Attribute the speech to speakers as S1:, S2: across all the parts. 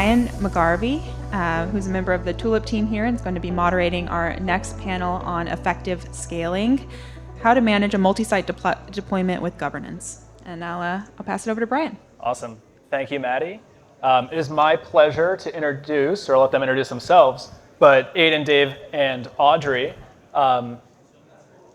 S1: Brian McGarvey, who's a member of the Tulip team here and is going to be moderating our next panel on effective scaling, how to manage a multi-site deployment with governance. And now I'll pass it over to Brian.
S2: Awesome. Thank you, Maddie. It is my pleasure to introduce, or let them introduce themselves, but Aiden, Dave, and Audrey.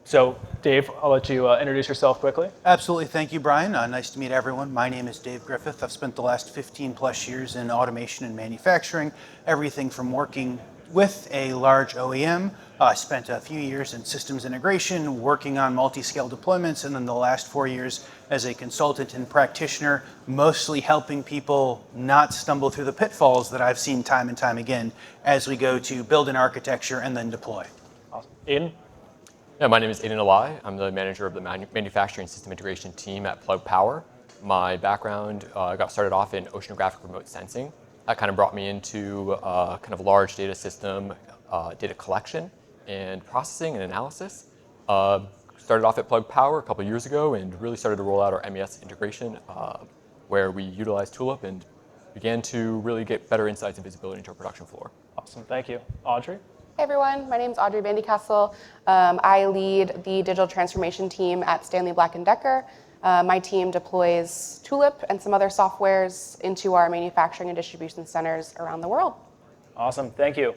S2: So Dave, I'll let you introduce yourself quickly.
S3: Absolutely. Thank you, Brian. Nice to meet everyone. My name is Dave Griffith. I've spent the last 15 plus years in automation and manufacturing, everything from working with a large OEM. I spent a few years in systems integration, working on multi-scale deployments, and then the last 4 years as a consultant and practitioner, mostly helping people not stumble through the pitfalls that I've seen time and time again as we go to build an architecture and then deploy.
S2: Awesome. Aiden?
S4: Yeah, my name is Aiden Alai. I'm the manager of the manufacturing system integration team at Plug Power. My background got started off in oceanographic remote sensing. That kind of brought me into kind of large data system, data collection and processing and analysis. Started off at Plug Power a couple years ago and really started to roll out our MES integration where we utilized Tulip and began to really get better insights and visibility into our production floor.
S2: Awesome, thank you. Audrey?
S5: Hey everyone, my name is Audrey Vandycastle. I lead the digital transformation team at Stanley Black Decker. My team deploys Tulip and some other softwares into our manufacturing and distribution centers around the world.
S2: Awesome, thank you.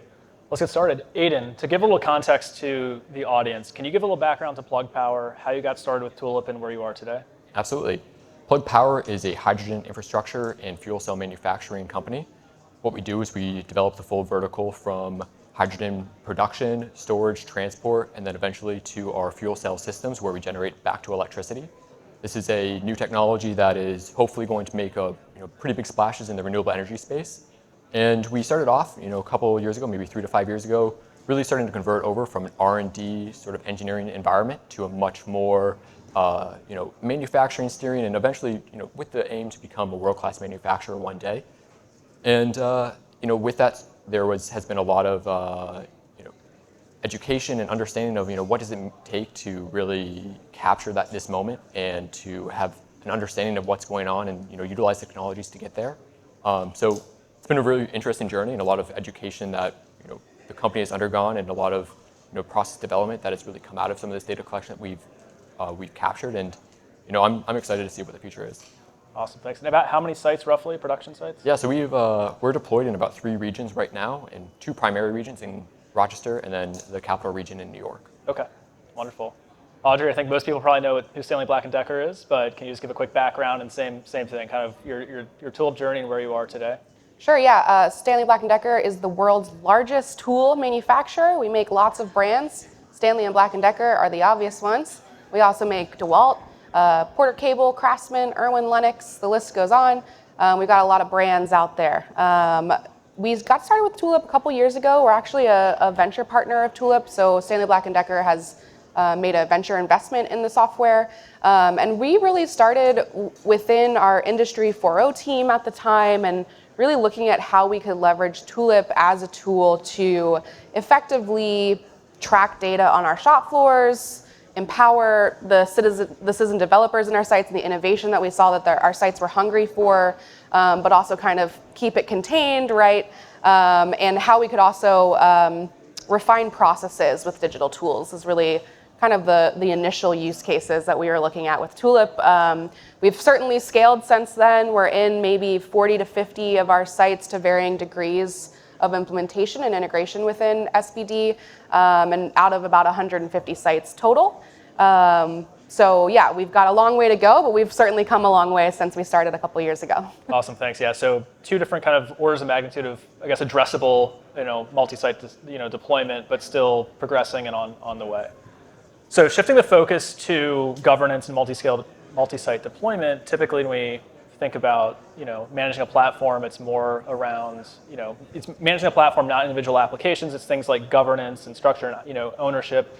S2: Let's get started. Aiden, to give a little context to the audience, can you give a little background to Plug Power, how you got started with Tulip and where you are today?
S4: Absolutely. Plug Power is a hydrogen infrastructure and fuel cell manufacturing company. What we do is we develop the full vertical from hydrogen production, storage, transport, and then eventually to our fuel cell systems where we generate back to electricity. This is a new technology that is hopefully going to make pretty big splashes in the renewable energy space. And we started off a couple of years ago, maybe 3 to 5 years ago, really starting to convert over from an R&D sort of engineering environment to a much more manufacturing steering and eventually with the aim to become a world-class manufacturer one day. And with that, there has been a lot of education and understanding of what does it take to really capture this moment and to have an understanding of what's going on and utilize technologies to get there. So it's been a really interesting journey and a lot of education that the company has undergone and a lot of process development that has really come out of some of this data collection that we've captured. And I'm excited to see what the future is.
S2: Awesome, thanks. And about how many sites roughly, production sites?
S4: Yeah, so we're deployed in about 3 regions right now, in 2 primary regions in Rochester and then the capital region in New York.
S2: Okay, wonderful. Audrey, I think most people probably know who Stanley Black Decker is, but can you just give a quick background and same thing, kind of your Tulip journey and where you are today?
S5: Sure, yeah. Stanley Black Decker is the world's largest tool manufacturer. We make lots of brands. Stanley and Black Decker are the obvious ones. We also make DeWalt, Porter Cable, Craftsman, Irwin, Lennox, the list goes on. We've got a lot of brands out there. We got started with Tulip a couple years ago. We're actually a venture partner of Tulip, so Stanley Black Decker has made a venture investment in the software. And we really started within our Industry 4.0 team at the time and really looking at how we could leverage Tulip as a tool to effectively track data on our shop floors, empower the citizen developers in our sites and the innovation that we saw that our sites were hungry for, but also kind of keep it contained, right? And how we could also refine processes with digital tools is really kind of the initial use cases that we were looking at with Tulip. We've certainly scaled since then. We're in maybe 40 to 50 of our sites to varying degrees of implementation and integration within SBD, and out of about 150 sites total. So yeah, we've got a long way to go, but we've certainly come a long way since we started a couple years ago.
S2: Awesome, thanks. Yeah, so 2 different kind of orders of magnitude of, I guess, addressable, multi-site, deployment, but still progressing and on the way. So shifting the focus to governance and multi-site deployment, typically when we think about managing a platform, it's more around it's managing a platform, not individual applications. It's things like governance and structure and ownership.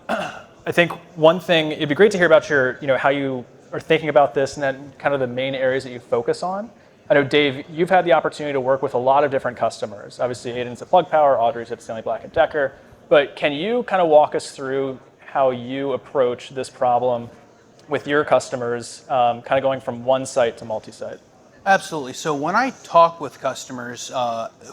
S2: I think one thing it'd be great to hear about your how you are thinking about this and then kind of the main areas that you focus on. I know Dave, you've had the opportunity to work with a lot of different customers. Obviously, Aiden's at Plug Power, Audrey's at Stanley Black Decker. But can you kind of walk us through how you approach this problem with your customers, kind of going from one site to multi-site?
S3: Absolutely. So when I talk with customers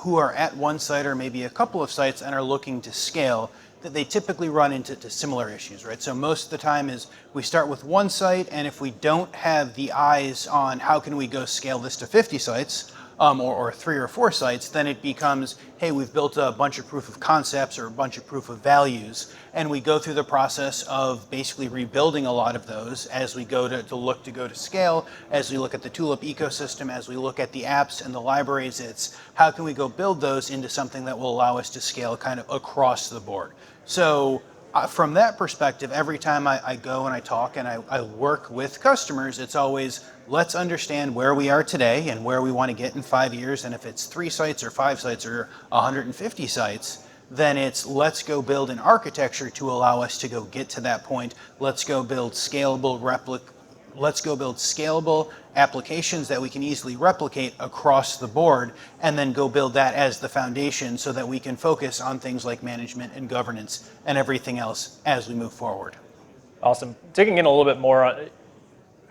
S3: who are at one site or maybe a couple of sites and are looking to scale, that they typically run into similar issues, right? So most of the time is we start with one site, and if we don't have the eyes on how can we go scale this to 50 sites, or 3 or 4 sites, then it becomes, hey, we've built a bunch of proof of concepts or a bunch of proof of values, and we go through the process of basically rebuilding a lot of those as we go to look to go to scale, as we look at the Tulip ecosystem, as we look at the apps and the libraries. It's how can we go build those into something that will allow us to scale kind of across the board. So from that perspective, every time I go and I talk and I work with customers, it's always, let's understand where we are today and where we want to get in 5 years. And if it's 3 sites or 5 sites or 150 sites, then it's let's go build an architecture to allow us to go get to that point. Let's go build scalable applications that we can easily replicate across the board, and then go build that as the foundation so that we can focus on things like management and governance and everything else as we move forward.
S2: Awesome. Digging in a little bit more,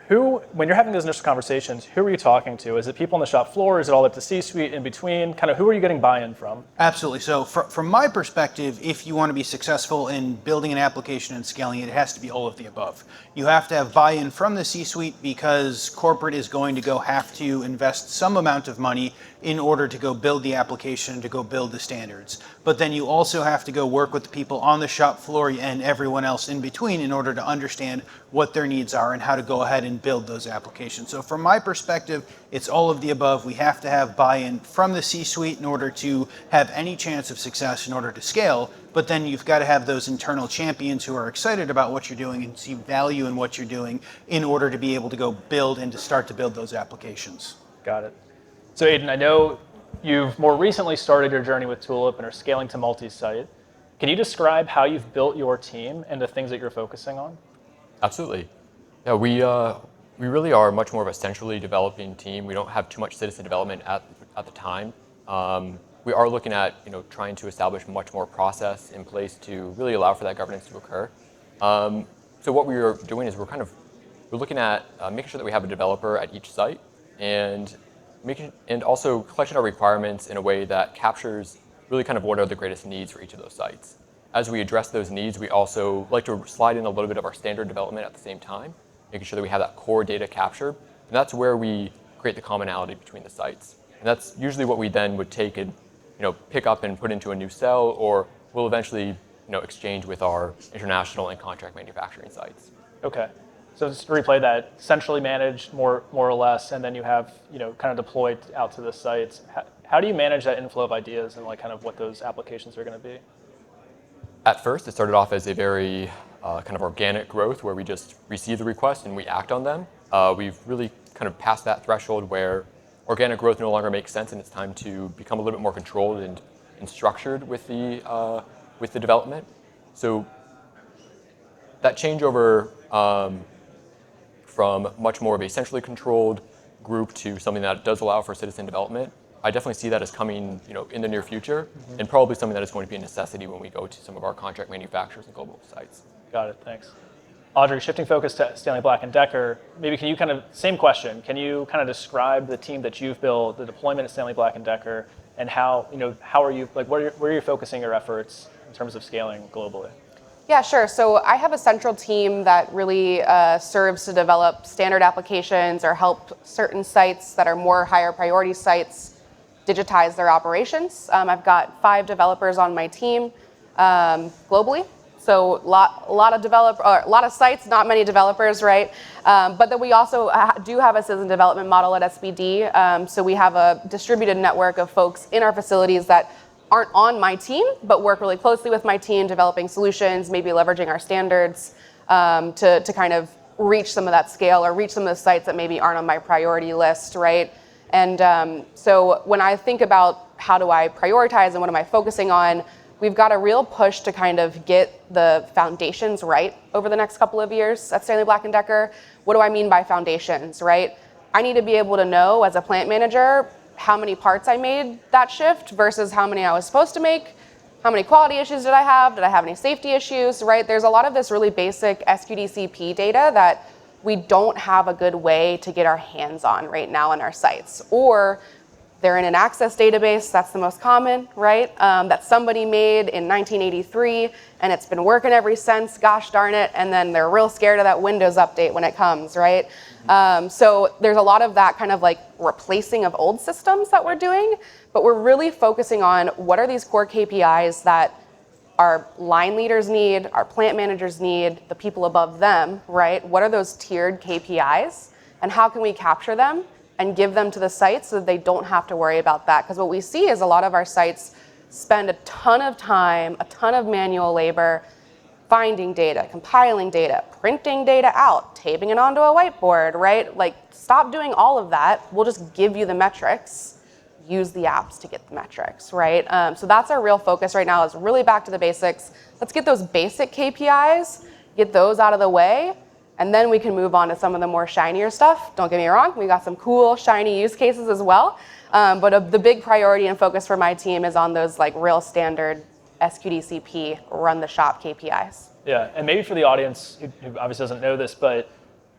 S2: when you're having those initial conversations, who are you talking to? Is it people on the shop floor? Is it all at the C-suite in between? Kind of who are you getting buy-in from?
S3: Absolutely. So from my perspective, if you want to be successful in building an application and scaling it, it has to be all of the above. You have to have buy-in from the C-suite because corporate is going to have to invest some amount of money in order to go build the application, to go build the standards. But then you also have to go work with the people on the shop floor and everyone else in between in order to understand what their needs are and how to go ahead and build those applications. So from my perspective, it's all of the above. We have to have buy-in from the C-suite in order to have any chance of success in order to scale. But then you've got to have those internal champions who are excited about what you're doing and see value in what you're doing in order to be able to go build and to start to build those applications.
S2: Got it. So Aiden, I know you've more recently started your journey with Tulip and are scaling to multi-site. Can you describe how you've built your team and the things that you're focusing on?
S4: Absolutely. Yeah, we really are much more of a centrally developing team. We don't have too much citizen development at the time. We are looking at trying to establish much more process in place to really allow for that governance to occur. So what we are doing is we're looking at making sure that we have a developer at each site and also collecting our requirements in a way that captures really kind of what are the greatest needs for each of those sites. As we address those needs, we also like to slide in a little bit of our standard development at the same time, making sure that we have that core data captured. And that's where we create the commonality between the sites. And that's usually what we then would take and pick up and put into a new cell, or we'll eventually exchange with our international and contract manufacturing sites.
S2: Okay. So just to replay that, centrally managed more or less, and then you have kind of deployed out to the sites. How do you manage that inflow of ideas and kind of what those applications are going to be?
S4: At first, it started off as a very kind of organic growth where we just receive the request and we act on them. We've really kind of passed that threshold where organic growth no longer makes sense, and it's time to become a little bit more controlled and structured with the development. So that changeover from much more of a centrally controlled group to something that does allow for citizen development, I definitely see that as coming in the near future, and probably something that is going to be a necessity when we go to some of our contract manufacturers and global sites.
S2: Got it, thanks. Audrey, shifting focus to Stanley Black Decker, maybe can you same question, can you kind of describe the team that you've built, the deployment at Stanley Black Decker, and how are you, where are you focusing your efforts in terms of scaling globally?
S5: Yeah, sure. So I have a central team that really serves to develop standard applications or help certain sites that are more higher priority sites digitize their operations. I've got 5 developers on my team globally. So a lot of sites, not many developers, right? But then we also do have a citizen development model at SBD. So we have a distributed network of folks in our facilities that aren't on my team, but work really closely with my team, developing solutions, maybe leveraging our standards to kind of reach some of that scale or reach some of the sites that maybe aren't on my priority list, right? And so when I think about how do I prioritize and what am I focusing on, we've got a real push to kind of get the foundations right over the next couple of years at Stanley Black Decker. What do I mean by foundations, right? I need to be able to know as a plant manager how many parts I made that shift versus how many I was supposed to make. How many quality issues did I have? Did I have any safety issues, right? There's a lot of this really basic SQDCP data that we don't have a good way to get our hands on right now on our sites. Or they're in an access database, that's the most common, right? That somebody made in 1983, and it's been working ever since, gosh darn it, and then they're real scared of that Windows update when it comes, right? So there's a lot of that kind of like replacing of old systems that we're doing, but we're really focusing on what are these core KPIs that our line leaders need, our plant managers need, the people above them, right? What are those tiered KPIs, and how can we capture them and give them to the sites so that they don't have to worry about that? Because what we see is a lot of our sites spend a ton of time, a ton of manual labor, finding data, compiling data, printing data out, taping it onto a whiteboard, right? Like, stop doing all of that. We'll just give you the metrics. Use the apps to get the metrics, right? So that's our real focus right now, is really back to the basics. Let's get those basic KPIs, get those out of the way, and then we can move on to some of the more shinier stuff. Don't get me wrong, we got some cool, shiny use cases as well. But the big priority and focus for my team is on those like real standard SQDCP run the shop KPIs.
S2: Yeah, and maybe for the audience who obviously doesn't know this, but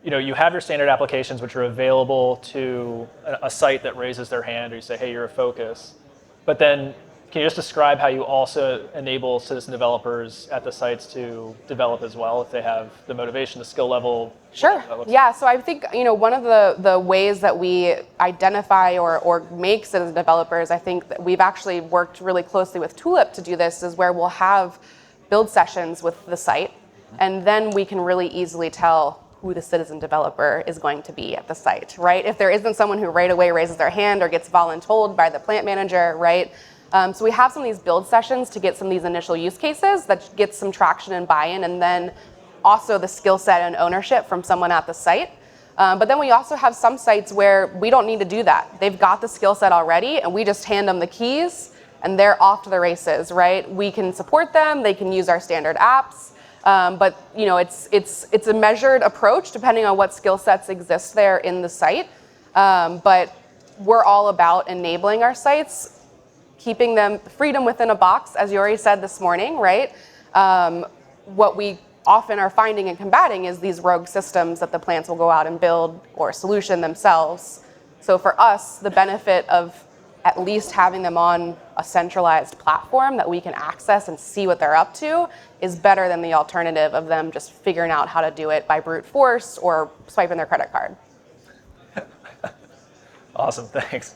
S2: you have your standard applications which are available to a site that raises their hand, or you say, hey, you're a focus. But then can you just describe how you also enable citizen developers at the sites to develop as well if they have the motivation, the skill level?
S5: Sure. Yeah, so I think one of the ways that we identify or make citizen developers, I think that we've actually worked really closely with Tulip to do this, is where we'll have build sessions with the site, and then we can really easily tell who the citizen developer is going to be at the site, right? If there isn't someone who right away raises their hand or gets voluntold by the plant manager, right? So we have some of these build sessions to get some of these initial use cases that get some traction and buy-in, and then also the skill set and ownership from someone at the site. But then we also have some sites where we don't need to do that. They've got the skill set already, and we just hand them the keys, and they're off to the races, right? We can support them, they can use our standard apps, but it's a measured approach depending on what skill sets exist there in the site. But we're all about enabling our sites, keeping them freedom within a box, as you already said this morning, right? What we often are finding and combating is these rogue systems that the plants will go out and build or solution themselves. So for us, the benefit of at least having them on a centralized platform that we can access and see what they're up to is better than the alternative of them just figuring out how to do it by brute force or swiping their credit card.
S2: Awesome, thanks.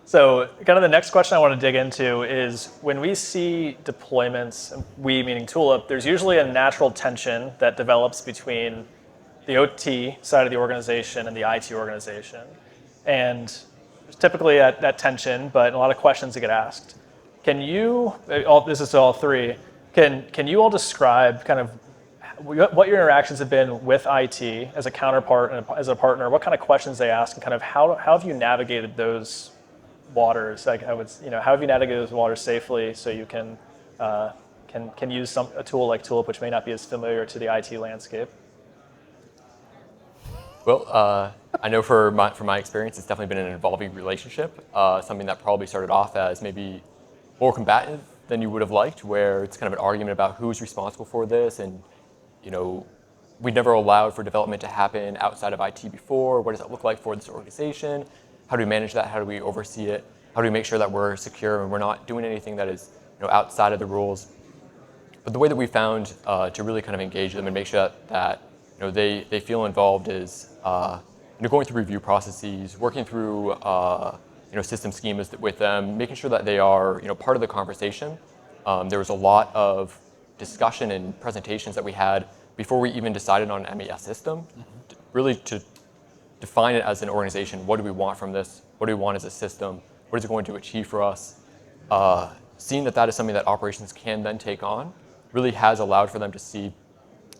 S2: So kind of the next question I want to dig into is, when we see deployments, we meaning Tulip, there's usually a natural tension that develops between the OT side of the organization and the IT organization. And there's typically that tension, but a lot of questions that get asked. Can you, this is to all three, can you all describe kind of what your interactions have been with IT as a counterpart and as a partner, what kind of questions they ask, and kind of how have you navigated those waters? Like how have you navigated those waters safely so you can use a tool like Tulip, which may not be as familiar to the IT landscape?
S4: Well, I know from my experience, it's definitely been an evolving relationship, something that probably started off as maybe more combative than you would have liked, where it's kind of an argument about who's responsible for this, and we never allowed for development to happen outside of IT before. What does that look like for this organization? How do we manage that? How do we oversee it? How do we make sure that we're secure and we're not doing anything that is outside of the rules? But the way that we found to really kind of engage them and make sure that they feel involved is going through review processes, working through system schemas with them, making sure that they are part of the conversation. There was a lot of discussion and presentations that we had before we even decided on an MES system, really to define it as an organization. What do we want from this? What do we want as a system? What is it going to achieve for us? Seeing that is something that operations can then take on really has allowed for them to see,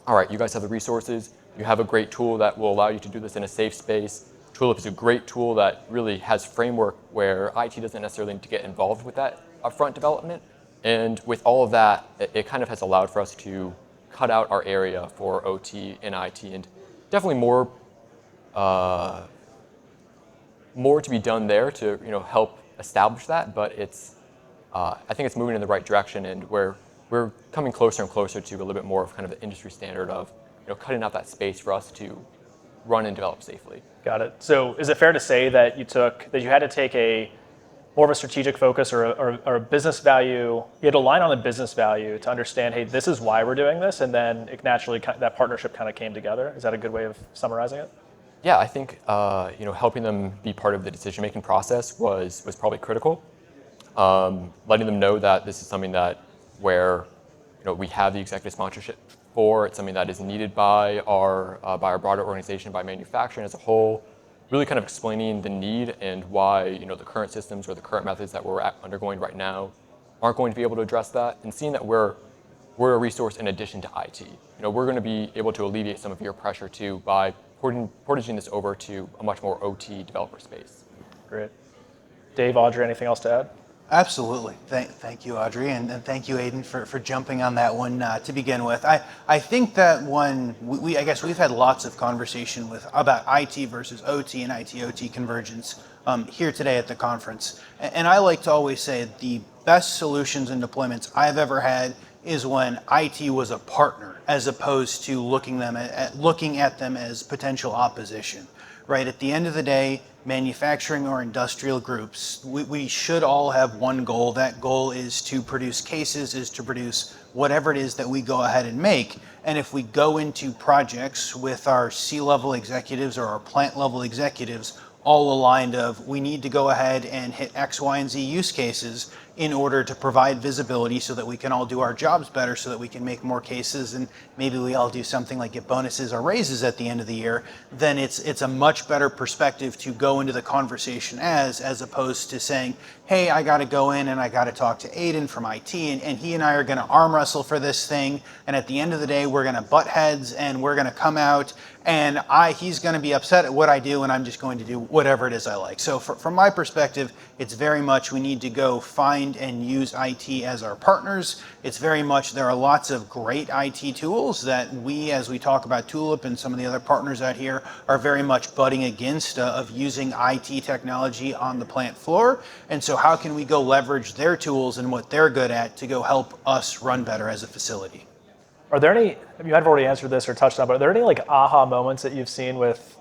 S4: all right, you guys have the resources, you have a great tool that will allow you to do this in a safe space. Tulip is a great tool that really has framework where IT doesn't necessarily need to get involved with that upfront development. And with all of that, it kind of has allowed for us to cut out our area for OT and IT, and definitely more to be done there to help establish that. But I think it's moving in the right direction, and we're coming closer and closer to a little bit more of kind of the industry standard of cutting out that space for us to run and develop safely.
S2: Got it. So is it fair to say that you had to take a more of a strategic focus or a business value, you had to align on the business value to understand, hey, this is why we're doing this, and then it naturally, that partnership kind of came together? Is that a good way of summarizing it?
S4: Yeah, I think helping them be part of the decision-making process was probably critical. Letting them know that this is something that where we have the executive sponsorship for. It's something that is needed by our broader organization, by manufacturing as a whole. Really kind of explaining the need and why the current systems or the current methods that we're undergoing right now aren't going to be able to address that, and seeing that we're a resource in addition to IT. We're going to be able to alleviate some of your pressure too by portaging this over to a much more OT developer space.
S2: Great. Dave, Audrey, anything else to add?
S3: Absolutely. Thank you, Audrey, and thank you, Aiden, for jumping on that one to begin with. I think that I guess we've had lots of conversation about IT versus OT and IT-OT convergence here today at the conference. And I like to always say the best solutions and deployments I've ever had is when IT was a partner as opposed to looking at them as potential opposition. Right, at the end of the day, manufacturing or industrial groups, we should all have one goal. That goal is to produce cases, is to produce whatever it is that we go ahead and make. And if we go into projects with our C-level executives or our plant-level executives all aligned of we need to go ahead and hit X, Y, and Z use cases in order to provide visibility so that we can all do our jobs better, so that we can make more cases, and maybe we all do something like get bonuses or raises at the end of the year, then it's a much better perspective to go into the conversation as opposed to saying, hey, I got to go in and I got to talk to Aiden from IT, and he and I are going to arm wrestle for this thing, and at the end of the day, we're going to butt heads and we're going to come out and he's going to be upset at what I do, and I'm just going to do whatever it is I like. So from my perspective, it's very much we need to go find and use IT as our partners. It's very much there are lots of great IT tools that we, as we talk about Tulip and some of the other partners out here, are very much butting against of using IT technology on the plant floor. And so how can we go leverage their tools and what they're good at to go help us run better as a facility?
S2: Are there any, you might have already answered this or touched on, but are there any like aha moments that you've seen with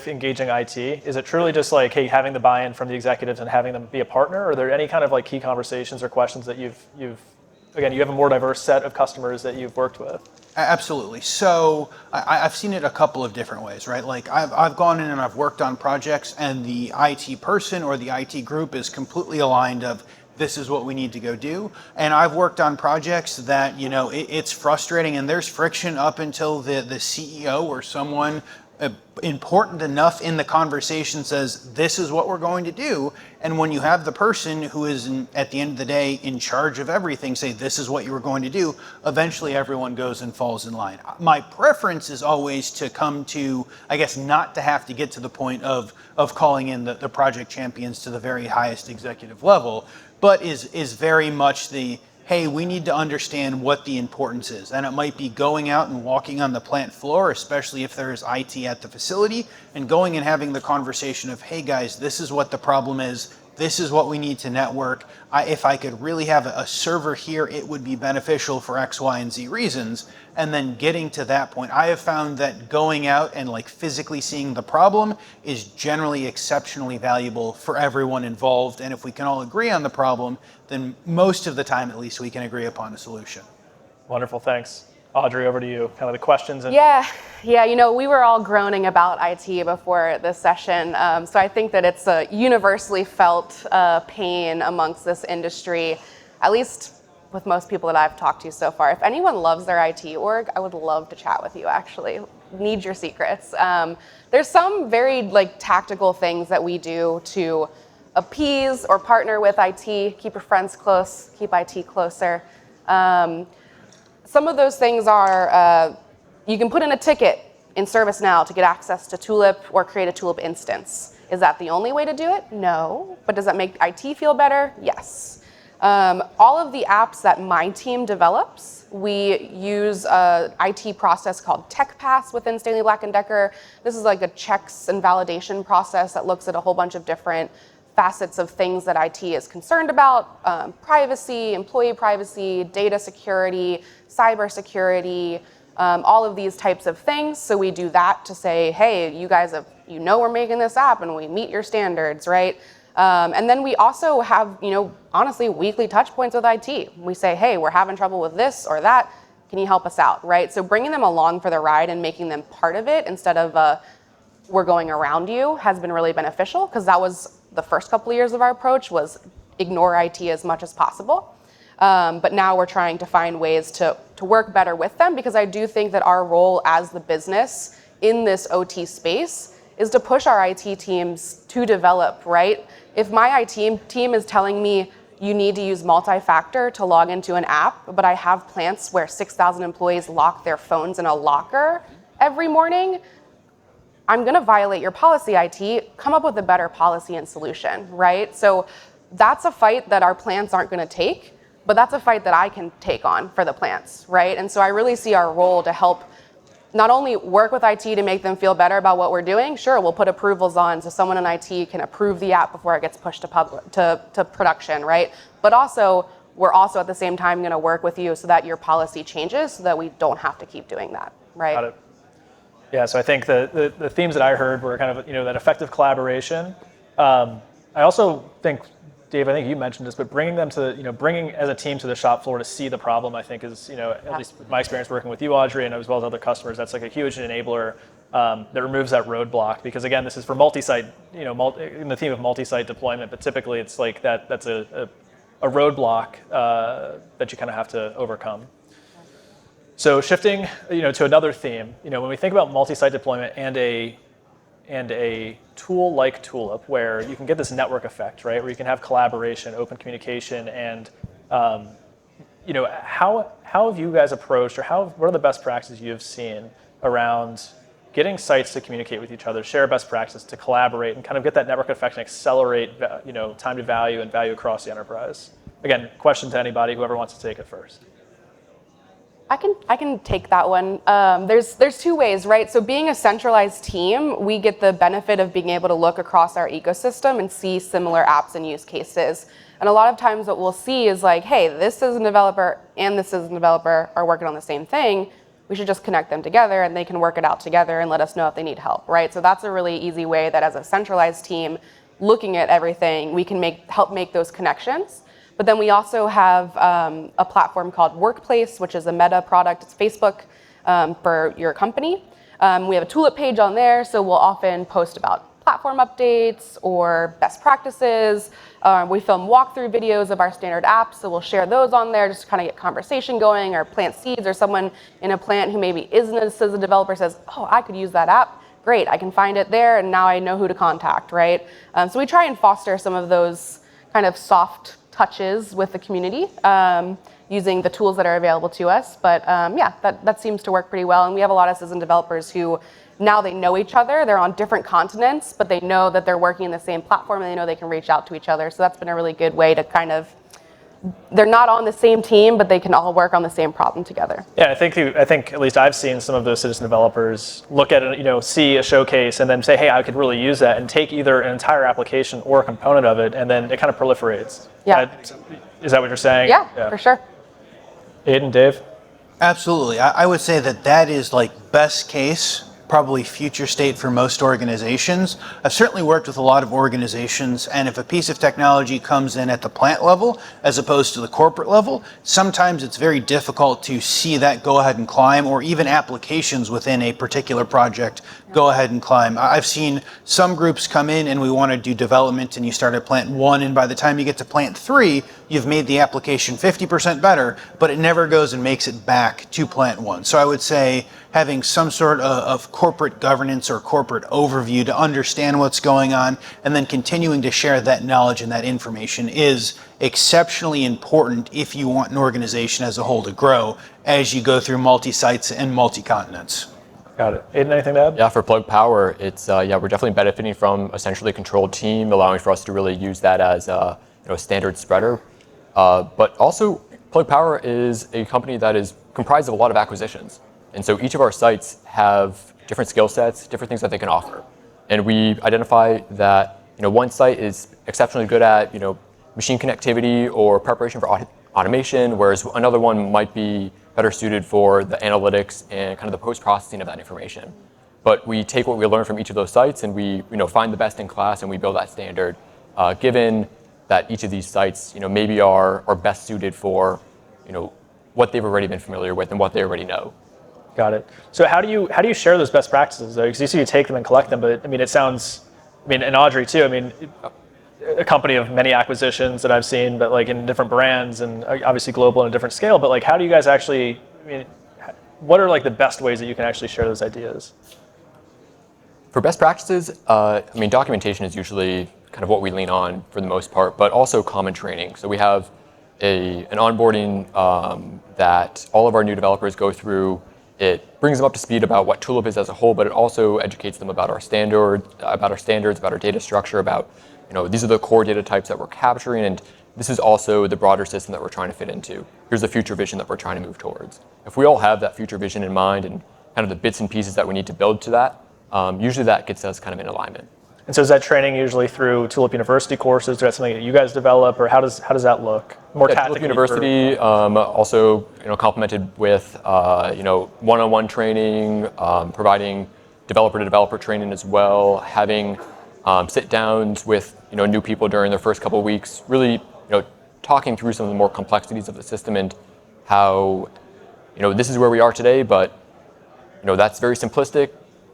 S2: engaging IT? Is it truly just like, hey, having the buy-in from the executives and having them be a partner? Or are there any kind of like key conversations or questions that you have a more diverse set of customers that you've worked with?
S3: Absolutely. So I've seen it a couple of different ways, right? Like I've gone in and I've worked on projects and the IT person or the IT group is completely aligned of this is what we need to go do. And I've worked on projects that, it's frustrating and there's friction up until the CEO or someone important enough in the conversation says, this is what we're going to do. And when you have the person who is, at the end of the day, in charge of everything, say, this is what you were going to do, eventually everyone goes and falls in line. My preference is always to come to, I guess, not to have to get to the point of calling in the project champions to the very highest executive level, but is very much the, hey, we need to understand what the importance is. And it might be going out and walking on the plant floor, especially if there is IT at the facility, and going and having the conversation of, hey guys, this is what the problem is. This is what we need to network. If I could really have a server here, it would be beneficial for X, Y, and Z reasons. And then getting to that point, I have found that going out and like physically seeing the problem is generally exceptionally valuable for everyone involved. And if we can all agree on the problem, then most of the time, at least, we can agree upon a solution.
S2: Wonderful, thanks. Audrey, over to you. Kind of the questions.
S5: Yeah, we were all groaning about IT before this session. So I think that it's a universally felt pain amongst this industry, at least with most people that I've talked to so far. If anyone loves their IT org, I would love to chat with you, actually. Need your secrets. There's some very tactical things that we do to appease or partner with IT, keep your friends close, keep IT closer. Some of those things are, you can put in a ticket in ServiceNow to get access to Tulip or create a Tulip instance. Is that the only way to do it? No. But does that make IT feel better? Yes. All of the apps that my team develops, we use an IT process called TechPass within Stanley Black Decker. This is like a checks and validation process that looks at a whole bunch of different facets of things that IT is concerned about, privacy, employee privacy, data security, cyber security, all of these types of things. So we do that to say, hey, you guys have, we're making this app and we meet your standards, right? And then we also have, honestly, weekly touch points with IT. We say, hey, we're having trouble with this or that. Can you help us out, right? So bringing them along for the ride and making them part of it instead of we're going around you has been really beneficial, because that was the first couple of years of our approach, was ignore IT as much as possible. But now we're trying to find ways to work better with them, because I do think that our role as the business in this OT space is to push our IT teams to develop, right? If my IT team is telling me you need to use multi-factor to log into an app, but I have plants where 6,000 employees lock their phones in a locker every morning, I'm going to violate your policy, IT. Come up with a better policy and solution, right? So that's a fight that our plants aren't going to take, but that's a fight that I can take on for the plants, right? And so I really see our role to help not only work with IT to make them feel better about what we're doing. Sure, we'll put approvals on so someone in IT can approve the app before it gets pushed to production, right? But also, we're also at the same time going to work with you so that your policy changes so that we don't have to keep doing that, right?
S2: Got it. Yeah, so I think the themes that I heard were kind of, that effective collaboration. I also think, Dave, I think you mentioned this, but bringing them to, bringing as a team to the shop floor to see the problem, I think is, at least my experience working with you, Audrey, and as well as other customers, that's like a huge enabler that removes that roadblock. Because again, this is for multi-site, in the theme of multi-site deployment, but typically it's like that's a roadblock that you kind of have to overcome. So shifting, to another theme, when we think about multi-site deployment and a tool like Tulip, where you can get this network effect, right, where you can have collaboration, open communication, and how have you guys approached, or what are the best practices you have seen around getting sites to communicate with each other, share best practices, to collaborate, and kind of get that network effect and accelerate, time to value and value across the enterprise? Again, question to anybody, whoever wants to take it first.
S5: I can take that one. There's two ways, right? So being a centralized team, we get the benefit of being able to look across our ecosystem and see similar apps and use cases. And a lot of times what we'll see is like, hey, this is a developer and this is a developer are working on the same thing. We should just connect them together and they can work it out together and let us know if they need help, right? So that's a really easy way that as a centralized team, looking at everything, we can help make those connections. But then we also have a platform called Workplace, which is a Meta product. It's Facebook for your company. We have a Tulip page on there, so we'll often post about platform updates or best practices. We film walkthrough videos of our standard apps, so we'll share those on there just to kind of get conversation going, or plant seeds, or someone in a plant who maybe isn't as a developer says, oh, I could use that app. Great, I can find it there, and now I know who to contact, right? So we try and foster some of those kind of soft touches with the community using the tools that are available to us. But that seems to work pretty well. And we have a lot of citizen developers who now they know each other. They're on different continents, but they know that they're working in the same platform and they know they can reach out to each other. So that's been a really good way to kind of, they're not on the same team, but they can all work on the same problem together.
S2: Yeah, I think at least I've seen some of those citizen developers look at it, see a showcase and then say, hey, I could really use that, and take either an entire application or a component of it, and then it kind of proliferates.
S5: Yeah.
S2: Is that what you're saying?
S5: Yeah, for sure.
S2: Aiden, Dave?
S3: Absolutely. I would say that is like best case, probably future state for most organizations. I've certainly worked with a lot of organizations, and if a piece of technology comes in at the plant level as opposed to the corporate level, sometimes it's very difficult to see that go ahead and climb, or even applications within a particular project go ahead and climb. I've seen some groups come in and we want to do development, and you start at plant 1, and by the time you get to plant 3, you've made the application 50% better, but it never goes and makes it back to plant 1. So I would say having some sort of corporate governance or corporate overview to understand what's going on, and then continuing to share that knowledge and that information is exceptionally important if you want an organization as a whole to grow as you go through multi-sites and multi-continents.
S2: Got it. Aiden, anything to add?
S4: Yeah, for Plug Power, it's we're definitely benefiting from a centrally controlled team, allowing for us to really use that as a standard spreader. But also, Plug Power is a company that is comprised of a lot of acquisitions. And so each of our sites have different skill sets, different things that they can offer. And we identify that one site is exceptionally good at machine connectivity or preparation for automation, whereas another one might be better suited for the analytics and kind of the post-processing of that information. But we take what we learn from each of those sites and we find the best in class and we build that standard, given that each of these sites maybe are best suited for what they've already been familiar with and what they already know.
S2: Got it. So how do you share those best practices? Because you see you take them and collect them, but it sounds, and Audrey too, a company of many acquisitions that I've seen, but like in different brands and obviously global on a different scale, but like how do you guys actually, what are like the best ways that you can actually share those ideas?
S4: For best practices, documentation is usually kind of what we lean on for the most part, but also common training. So we have an onboarding that all of our new developers go through. It brings them up to speed about what Tulip is as a whole, but it also educates them about our standards, about our data structure, about these are the core data types that we're capturing, and this is also the broader system that we're trying to fit into. Here's the future vision that we're trying to move towards. If we all have that future vision in mind and kind of the bits and pieces that we need to build to that, usually that gets us kind of in alignment.
S2: And so is that training usually through Tulip University courses? Is that something that you guys develop, or how does that look? More tactically.
S4: Tulip University also complemented with one-on-one training, providing developer-to-developer training as well, having sit-downs with new people during their first couple of weeks, really talking through some of the more complexities of the system and how this is where we are today, but that's very simplistic.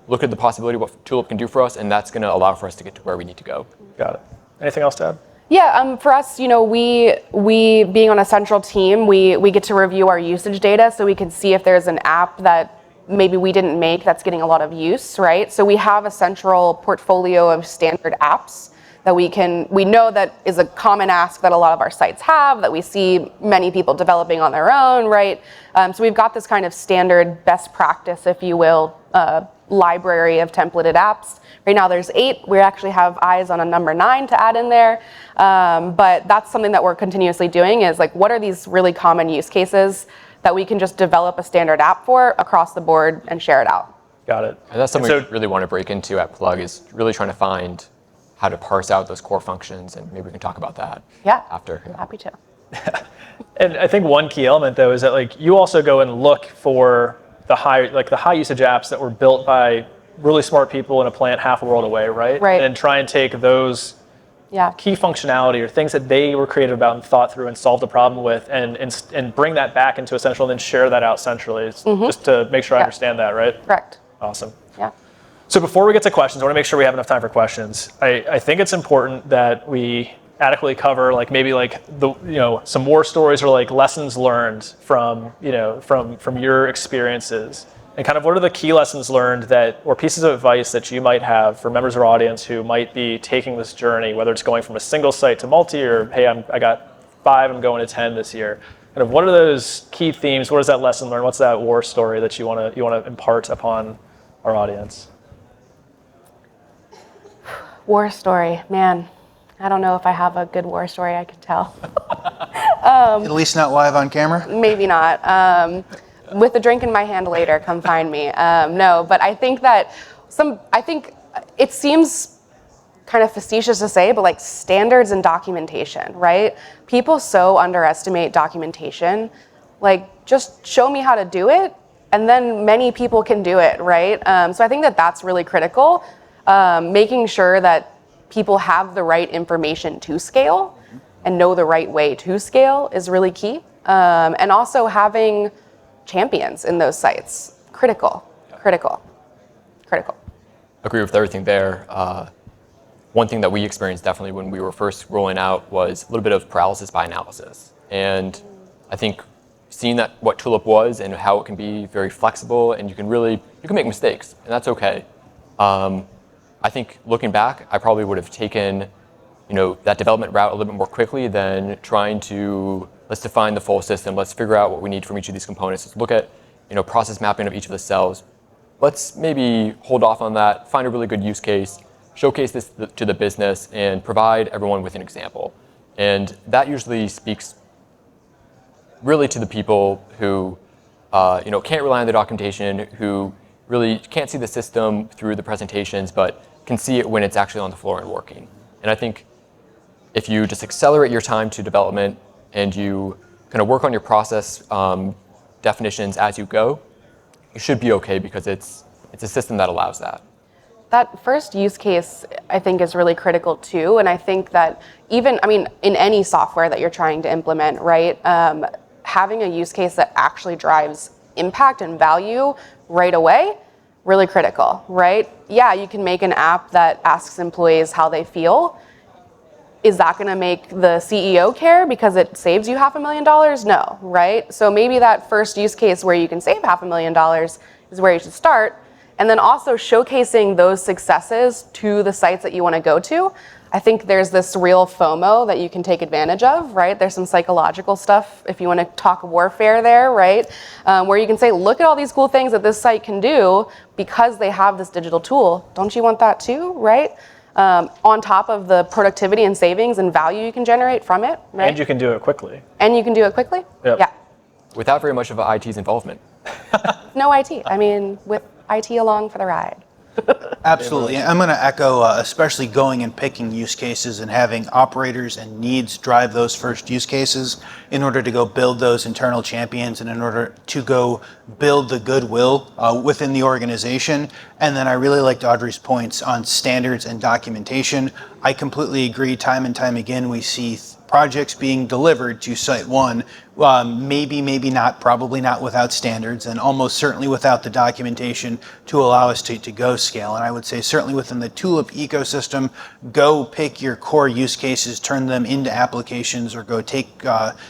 S4: Look at the possibility of what Tulip can do for us, and that's going to allow for us to get to where we need to go.
S2: Got it. Anything else to add?
S5: Yeah, for us, we being on a central team, we get to review our usage data so we can see if there's an app that maybe we didn't make that's getting a lot of use, right? So we have a central portfolio of standard apps that we know that is a common ask that a lot of our sites have, that we see many people developing on their own, right? So we've got this kind of standard best practice, if you will, library of templated apps. Right now there's 8. We actually have eyes on a number 9 to add in there. But that's something that we're continuously doing is like, what are these really common use cases that we can just develop a standard app for across the board and share it out?
S2: Got it.
S4: And that's something we really want to break into at Plug, is really trying to find how to parse out those core functions, and maybe we can talk about that after. Yeah.
S5: Happy to.
S2: And I think one key element though is that like you also go and look for the high usage apps that were built by really smart people in a plant half a world away, right?
S5: Right.
S2: And try and take those key functionality or things that they were creative about and thought through and solved the problem with, and bring that back into Essential and then share that out centrally, just to make sure I understand that, right?
S5: Correct.
S2: Awesome.
S5: Yeah.
S2: So before we get to questions, I want to make sure we have enough time for questions. I think it's important that we adequately cover like maybe like the some war stories or like lessons learned from from your experiences, and kind of what are the key lessons learned that or pieces of advice that you might have for members of our audience who might be taking this journey, whether it's going from a single site to multi, or hey, I got 5, I'm going to 10 this year. Kind of what are those key themes? What is that lesson learned? What's that war story that you want to impart upon our audience?
S5: War story, man. I don't know if I have a good war story I can tell.
S3: At least not live on camera?
S5: Maybe not. With a drink in my hand later, come find me. No, but I think that it seems kind of facetious to say, but like standards and documentation, right? People so underestimate documentation. Like, just show me how to do it, and then many people can do it, right? So I think that that's really critical. Making sure that people have the right information to scale and know the right way to scale is really key. And also having champions in those sites, critical.
S4: Agree with everything there. One thing that we experienced definitely when we were first rolling out was a little bit of paralysis by analysis. And I think seeing that what Tulip was and how it can be very flexible, and you can make mistakes, and that's okay. I think looking back, I probably would have taken, that development route a little bit more quickly than trying to, let's define the full system, let's figure out what we need from each of these components, let's look at, process mapping of each of the cells. Let's maybe hold off on that, find a really good use case, showcase this to the business, and provide everyone with an example. And that usually speaks really to the people who, can't rely on the documentation, who really can't see the system through the presentations, but can see it when it's actually on the floor and working. And I think if you just accelerate your time to development and you kind of work on your process definitions as you go, you should be okay because it's a system that allows that.
S5: That first use case, I think, is really critical too. And I think that even, in any software that you're trying to implement, right, having a use case that actually drives impact and value right away, really critical, right? Yeah, you can make an app that asks employees how they feel. Is that going to make the CEO care because it saves you $500,000? No, right? So maybe that first use case where you can save $500,000 is where you should start. And then also showcasing those successes to the sites that you want to go to. I think there's this real FOMO that you can take advantage of, right? There's some psychological stuff, if you want to talk warfare there, right? Where you can say, look at all these cool things that this site can do because they have this digital tool. Don't you want that too, right? On top of the productivity and savings and value you can generate from it, right?
S2: And you can do it quickly.
S5: And you can do it quickly?
S2: Yep.
S5: Yeah.
S4: Without very much of IT's involvement.
S5: No IT. With IT along for the ride.
S3: Absolutely. I'm going to echo, especially going and picking use cases and having operators and needs drive those first use cases in order to go build those internal champions and in order to go build the goodwill within the organization. And then I really liked Audrey's points on standards and documentation. I completely agree. Time and time again, we see projects being delivered to Site 1, maybe not, probably not without standards, and almost certainly without the documentation to allow us to go scale. And I would say certainly within the Tulip ecosystem, go pick your core use cases, turn them into applications, or go take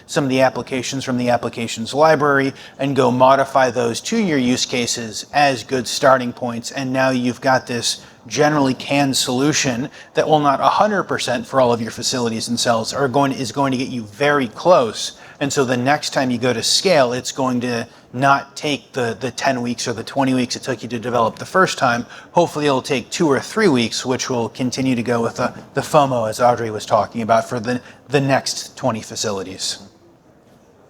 S3: some of the applications from the applications library and go modify those to your use cases as good starting points. And now you've got this generally canned solution that, while not 100% for all of your facilities and cells, is going to get you very close. And so the next time you go to scale, it's going to not take the 10 weeks or the 20 weeks it took you to develop the first time. Hopefully it'll take 2 or 3 weeks, which will continue to go with the FOMO, as Audrey was talking about, for the next 20 facilities.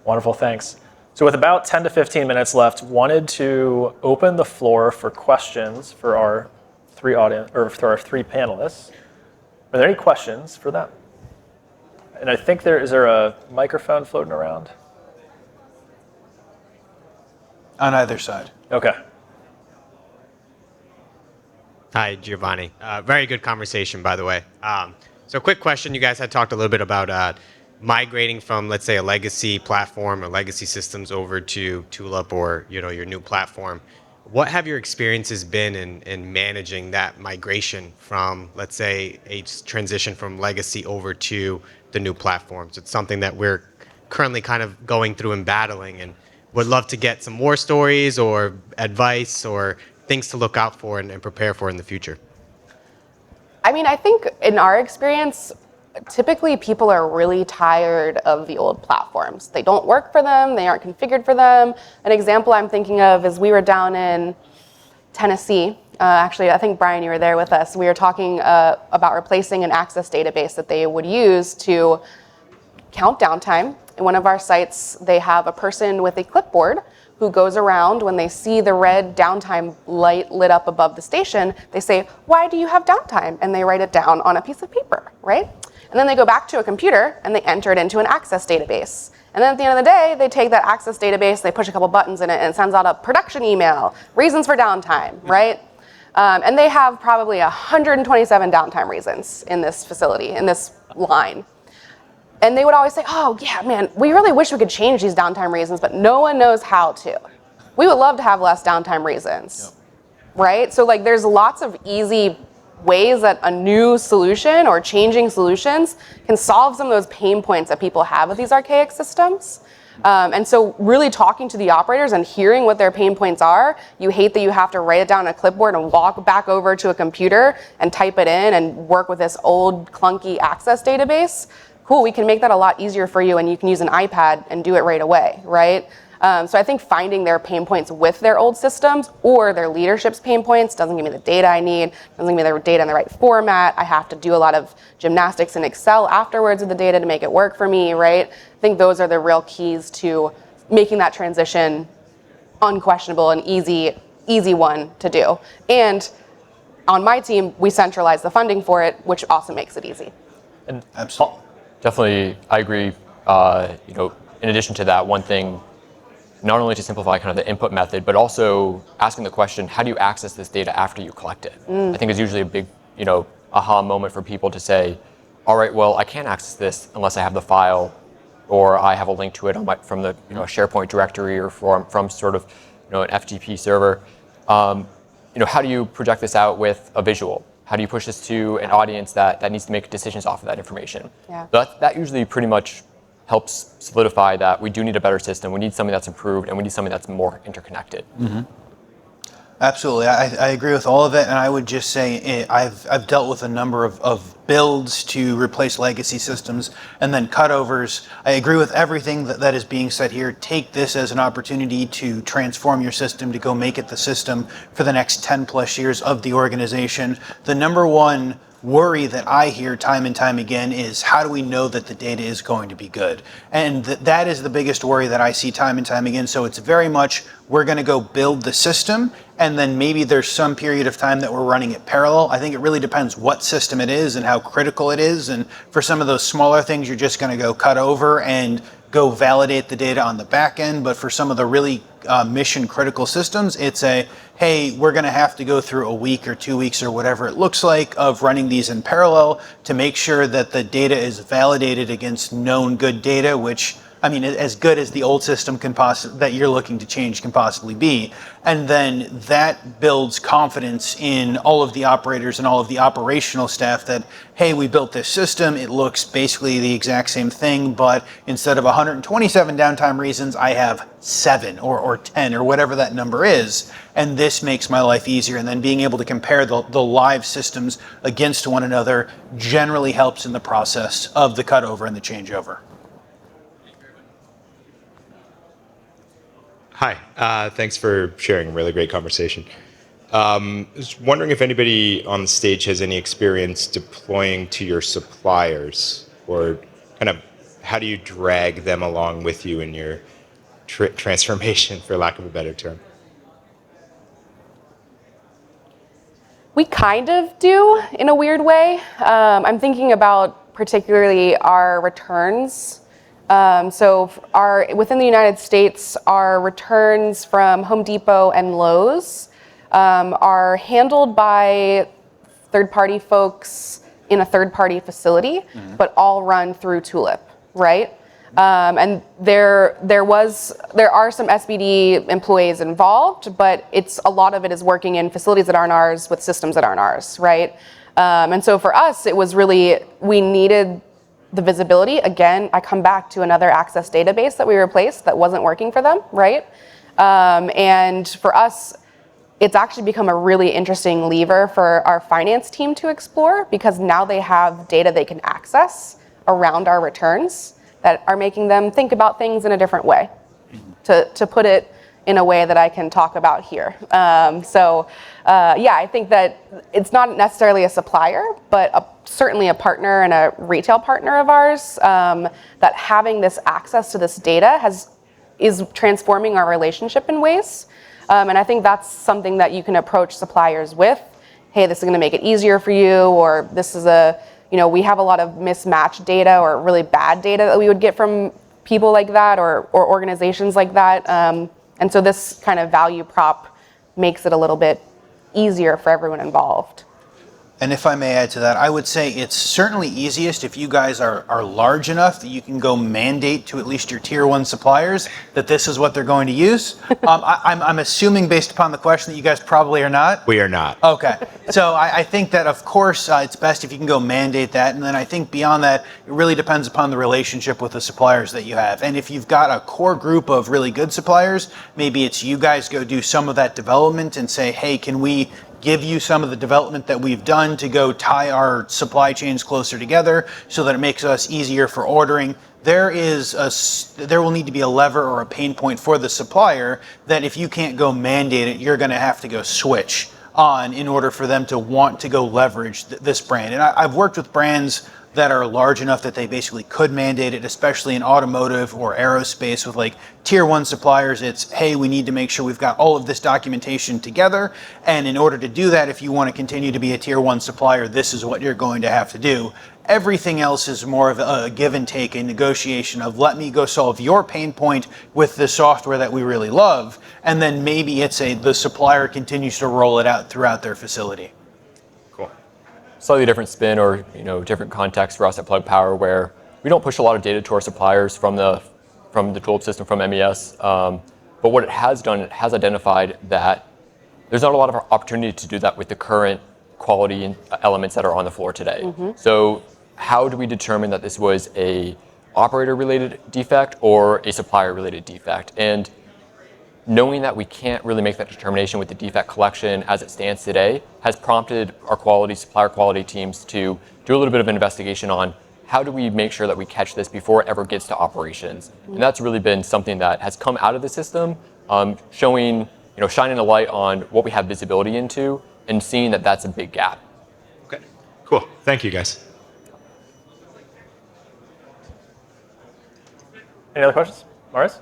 S2: Wonderful, thanks. So with about 10 to 15 minutes left, wanted to open the floor for questions for our three panelists. Are there any questions for them? And I think is there a microphone floating around?
S3: On either side.
S2: Okay.
S6: Hi, Giovanni. Very good conversation, by the way. So quick question. You guys had talked a little bit about migrating from, let's say, a legacy platform or legacy systems over to Tulip or your new platform. What have your experiences been in managing that migration from, let's say, a transition from legacy over to the new platforms? It's something that we're currently kind of going through and battling, and would love to get some more stories or advice or things to look out for and prepare for in the future.
S5: I think in our experience, typically people are really tired of the old platforms. They don't work for them, they aren't configured for them. An example I'm thinking of is we were down in Tennessee. Actually, I think, Brian, you were there with us. We were talking about replacing an Access database that they would use to count downtime. In one of our sites, they have a person with a clipboard who goes around. When they see the red downtime light lit up above the station, they say, "Why do you have downtime?" And they write it down on a piece of paper, right? And then they go back to a computer and they enter it into an Access database. And then at the end of the day, they take that Access database, they push a couple buttons in it, and it sends out a production email, reasons for downtime, right? And they have probably 127 downtime reasons in this facility, in this line. And they would always say, "Oh, yeah, man, we really wish we could change these downtime reasons, but no one knows how to. We would love to have less downtime reasons," right? So there's lots of easy ways that a new solution or changing solutions can solve some of those pain points that people have with these archaic systems. And so really talking to the operators and hearing what their pain points are. You hate that you have to write it down on a clipboard and walk back over to a computer and type it in and work with this old clunky Access database. Cool, we can make that a lot easier for you, and you can use an iPad and do it right away, right? So I think finding their pain points with their old systems or their leadership's pain points doesn't give me the data I need, doesn't give me the data in the right format. I have to do a lot of gymnastics in Excel afterwards with the data to make it work for me, right? I think those are the real keys to making that transition unquestionable and easy one to do. And on my team, we centralize the funding for it, which also makes it easy.
S2: And
S3: Absolutely.
S4: Definitely, I agree. In addition to that, one thing not only to simplify kind of the input method, but also asking the question, how do you access this data after you collect it? I think is usually a big, aha moment for people to say, all right, well, I can't access this unless I have the file or I have a link to it from the SharePoint directory or from sort of an FTP server. How do you project this out with a visual? How do you push this to an audience that needs to make decisions off of that information?
S5: Yeah.
S4: That usually pretty much helps solidify that we do need a better system. We need something that's improved, and we need something that's more interconnected.
S3: Mm-hmm. Absolutely, I agree with all of it, and I would just say I've dealt with a number of builds to replace legacy systems and then cutovers. I agree with everything that is being said here. Take this as an opportunity to transform your system, to go make it the system for the next 10 plus years of the organization. The number one worry that I hear time and time again is, how do we know that the data is going to be good? And that is the biggest worry that I see time and time again. So it's very much, we're going to go build the system, and then maybe there's some period of time that we're running it parallel. I think it really depends what system it is and how critical it is. And for some of those smaller things, you're just going to go cut over and go validate the data on the back end. But for some of the really mission critical systems, it's hey, we're going to have to go through a week or 2 weeks or whatever it looks like of running these in parallel to make sure that the data is validated against known good data, which, I mean, as good as the old system that you're looking to change can possibly be. And then that builds confidence in all of the operators and all of the operational staff that, hey, we built this system, it looks basically the exact same thing, but instead of 127 downtime reasons, I have 7 or 10 or whatever that number is. And this makes my life easier. And then being able to compare the live systems against one another generally helps in the process of the cutover and the changeover.
S7: Hi, thanks for sharing a really great conversation. I was wondering if anybody on the stage has any experience deploying to your suppliers, or kind of how do you drag them along with you in your transformation, for lack of a better term?
S5: We kind of do, in a weird way. I'm thinking about particularly our returns. So within the United States, our returns from Home Depot and Lowe's are handled by third-party folks in a third-party facility, but all run through Tulip, right? And there are some SBD employees involved, but a lot of it is working in facilities that aren't ours with systems that aren't ours, right? And so for us, it was really, we needed the visibility. Again, I come back to another Access database that we replaced that wasn't working for them, right? And for us, it's actually become a really interesting lever for our finance team to explore, because now they have data they can access around our returns that are making them think about things in a different way, to put it in a way that I can talk about here. I think that it's not necessarily a supplier, but certainly a partner and a retail partner of ours, that having this access to this data is transforming our relationship in ways. And I think that's something that you can approach suppliers with. Hey, this is going to make it easier for you, or this is we have a lot of mismatched data or really bad data that we would get from people like that or organizations like that. And so this kind of value prop makes it a little bit easier for everyone involved.
S3: And if I may add to that, I would say it's certainly easiest if you guys are large enough that you can go mandate to at least your tier 1 suppliers that this is what they're going to use. I'm assuming, based upon the question, that you guys probably are not.
S7: We are not.
S3: Okay. So I think that, of course, it's best if you can go mandate that. And then I think beyond that, it really depends upon the relationship with the suppliers that you have. And if you've got a core group of really good suppliers, maybe it's you guys go do some of that development and say, hey, can we give you some of the development that we've done to go tie our supply chains closer together so that it makes us easier for ordering. There will need to be a lever or a pain point for the supplier that if you can't go mandate it, you're going to have to go switch on in order for them to want to go leverage this brand. And I've worked with brands that are large enough that they basically could mandate it, especially in automotive or aerospace with like tier one suppliers. It's, hey, we need to make sure we've got all of this documentation together. And in order to do that, if you want to continue to be a tier one supplier, this is what you're going to have to do. Everything else is more of a give and take, a negotiation of let me go solve your pain point with the software that we really love. And then maybe it's the supplier continues to roll it out throughout their facility.
S7: Cool.
S4: Slightly different spin or different context for us at Plug Power, where we don't push a lot of data to our suppliers from the Tulip system, from MES. But what it has done, it has identified that there's not a lot of opportunity to do that with the current quality elements that are on the floor today. Mm-hmm. So how do we determine that this was a operator-related defect or a supplier-related defect? And knowing that we can't really make that determination with the defect collection as it stands today has prompted our supplier quality teams to do a little bit of an investigation on how do we make sure that we catch this before it ever gets to operations. Mm-hmm. And that's really been something that has come out of the system, shining a light on what we have visibility into and seeing that that's a big gap.
S7: Okay, cool. Thank you, guys.
S2: Any other questions? Marius?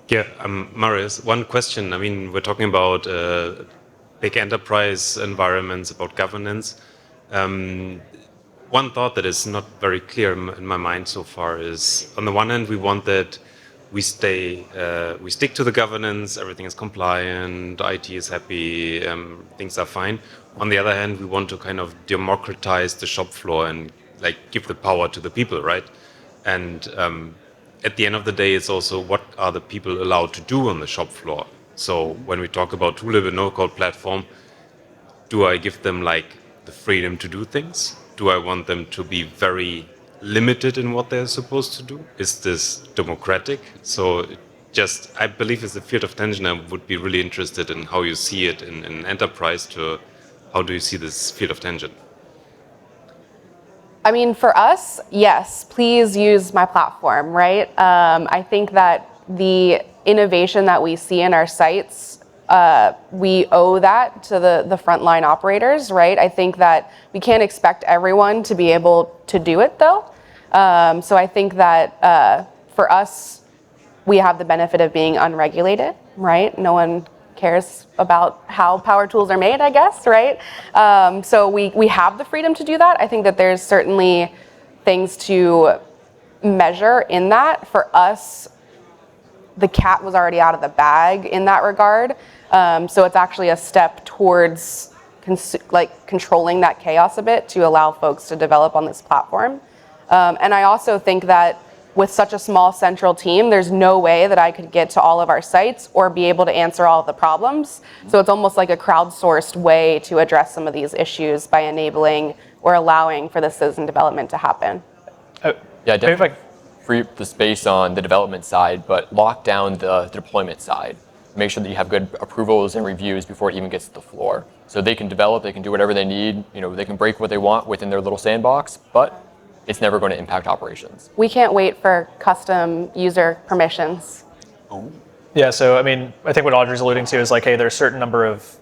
S8: Yeah, Marius, one question. I mean, we're talking about big enterprise environments, about governance. One thought that is not very clear in my mind so far is, on the one hand, we want that we stick to the governance, everything is compliant, IT is happy, things are fine. On the other hand, we want to kind of democratize the shop floor and like give the power to the people, right? And at the end of the day, it's also what are the people allowed to do on the shop floor. So when we talk about Tulip, a no-code platform, do I give them like the freedom to do things? Do I want them to be very limited in what they're supposed to do? Is this democratic? So I believe it's a field of tension. I would be really interested in how you see it in enterprise how do you see this field of tension?
S5: I mean, for us, yes, please use my platform, right? I think that the innovation that we see in our sites, we owe that to the frontline operators, right? I think that we can't expect everyone to be able to do it, though. So I think that for us, we have the benefit of being unregulated, right? No one cares about how power tools are made, I guess, right? So we have the freedom to do that. I think that there's certainly things to measure in that. For us, the cat was already out of the bag in that regard. So it's actually a step towards controlling that chaos a bit to allow folks to develop on this platform. And I also think that with such a small central team, there's no way that I could get to all of our sites or be able to answer all of the problems. So it's almost like a crowdsourced way to address some of these issues by enabling or allowing for the citizen development to happen.
S4: Yeah, definitely free up the space on the development side, but lock down the deployment side. Make sure that you have good approvals and reviews before it even gets to the floor. So they can develop, they can do whatever they need, they can break what they want within their little sandbox, but it's never going to impact operations.
S5: We can't wait for custom user permissions.
S2: Yeah, so I mean, I think what Audrey's alluding to is like, hey, there's a certain number of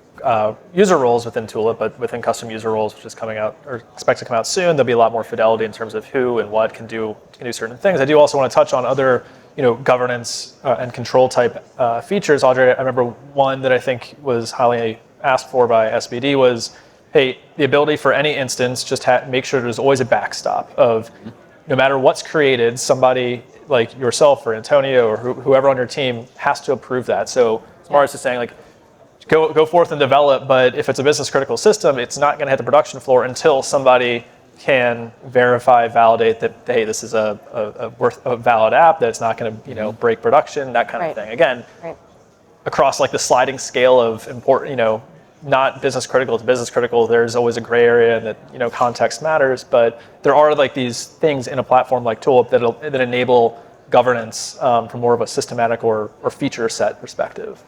S2: user roles within Tulip, but within custom user roles, which is coming out or expected to come out soon, there'll be a lot more fidelity in terms of who and what can do certain things. I do also want to touch on other governance and control type features. Audrey, I remember one that I think was highly asked for by SBD was, hey, the ability for any instance, just make sure there's always a backstop of no matter what's created, somebody like yourself or Antonio or whoever on your team has to approve that. So Marius is saying like, go forth and develop, but if it's a business critical system, it's not going to hit the production floor until somebody can verify, validate that, hey, this is a valid app, that it's not going to break production, that kind of thing. Again, across like the sliding scale of important, not business critical to business critical, there's always a gray area that context matters, but there are like these things in a platform like Tulip that enable governance from more of a systematic or feature set perspective.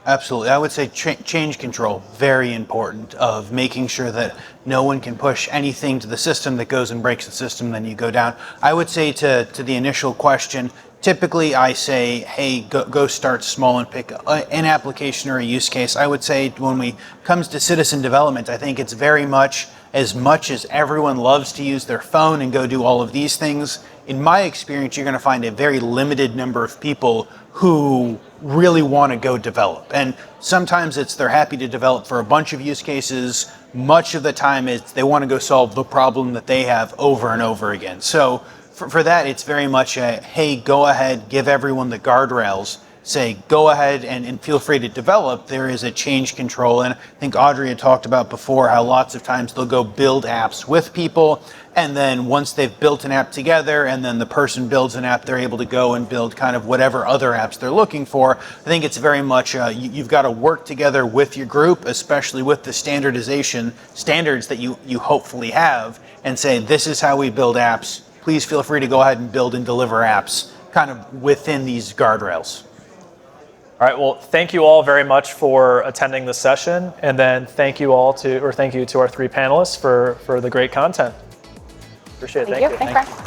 S3: Absolutely. I would say change control, very important, of making sure that no one can push anything to the system that goes and breaks the system, then you go down. I would say to the initial question, typically I say, hey, go start small and pick an application or a use case. I would say when it comes to citizen development, I think it's very much as everyone loves to use their phone and go do all of these things. In my experience, you're going to find a very limited number of people who really want to go develop. And sometimes they're happy to develop for a bunch of use cases. Much of the time they want to go solve the problem that they have over and over again. So for that, it's very much a, hey, go ahead, give everyone the guardrails, say, go ahead and feel free to develop. There is a change control. And I think Audrey had talked about before how lots of times they'll go build apps with people. And then once they've built an app together and then the person builds an app, they're able to go and build kind of whatever other apps they're looking for. I think it's very much, you've got to work together with your group, especially with the standardization standards that you hopefully have, and say, this is how we build apps. Please feel free to go ahead and build and deliver apps kind of within these guardrails.
S2: All right, well, thank you all very much for attending the session, and then thank you to our three panelists for the great content. Appreciate it.
S5: Thank you. Thanks, Brian.